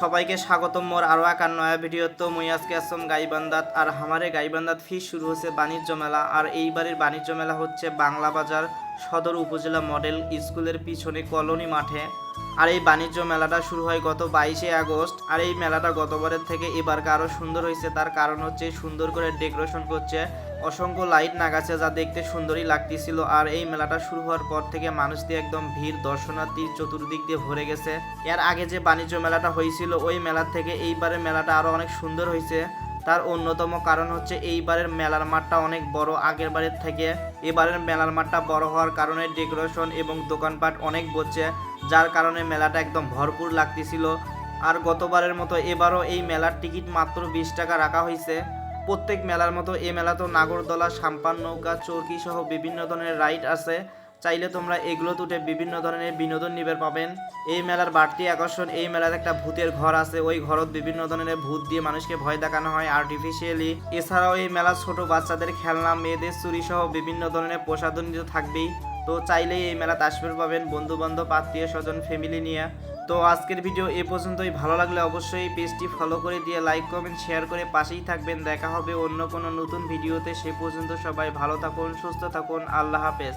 সবাইকে স্বাগতম মোর আরও এক নয়া ভিডিও। তো মুই আজকে আসলাম গাইবান্ধাত, আর আমারে গাইবান্ধাত ফির শুরু হচ্ছে বাণিজ্য মেলা। আর এইবারের বাণিজ্য মেলা হচ্ছে বাংলা বাজার সদর উপজেলা মডেল স্কুলের পিছনে কলোনি মাঠে। আর এই বাণিজ্য মেলাটা শুরু হয় গত 22শে আগস্ট। আর এই মেলাটা গতবারের থেকে এবারকে আরও সুন্দর হয়েছে। তার কারণ হচ্ছে সুন্দর করে ডেকোরেশন করছে, অসংখ্য লাইট নাগাছে, যা দেখতে সুন্দরই লাগতেছিল। আর এই মেলাটা শুরু হওয়ার পর থেকে মানুষ দিয়ে একদম ভিড়, দর্শনার্থী চতুর্দিক দিয়ে ভরে গেছে। এর আগে যে বাণিজ্য মেলাটা হয়েছিল ওই মেলার থেকে এইবারের মেলাটা আরও অনেক সুন্দর হয়েছে। তার অন্যতম কারণ হচ্ছে এইবারের মেলার মাঠটা অনেক বড় আগের বারের থেকে। এবারের মেলার মাঠটা বড় হওয়ার কারণে ডেকোরেশন এবং দোকানপাট অনেক বসছে, যার কারণে মেলাটা একদম ভরপুর লাগতেছিল। আর গতবারের মতো এবারও এই মেলার টিকিট মাত্র 20 টাকা রাখা হয়েছে। প্রত্যেক মেলার মতো এই মেলাতেও নাগরদোলা, সাম্পান নৌকা, চরকি সহ বিভিন্ন ধরনের রাইড আছে। চাইলে তোমরা এগুলো উঠে বিভিন্ন ধরনের বিনোদন নিবে পাবেন। এই মেলার বাড়তি আকর্ষণ, এই মেলার একটা ভূতের ঘর আছে, ওই ঘরত বিভিন্ন ধরনের ভূত দিয়ে মানুষকে ভয় দেখানো হয় আর্টিফিশিয়ালি। এছাড়াও এই মেলা ছোট বাচ্চাদের খেলনা, মেয়েদের চুরি সহ বিভিন্ন ধরনের প্রসাধন তো থাকবেই। তো চাইলেই এই মেলাতে আসবে পাবেন বন্ধু বান্ধব, আত্মীয় স্বজন, ফ্যামিলি নিয়ে। তো আজকের ভিডিও এ পর্যন্তই। ভালো লাগলে অবশ্যই পেজটি ফলো করে দিয়ে লাইক, কমেন্ট, শেয়ার করে পাশেই থাকবেন। দেখা হবে অন্য কোনো নতুন ভিডিওতে। সে পর্যন্ত সবাই ভালো থাকুন, সুস্থ থাকুন। আল্লাহ হাফেজ।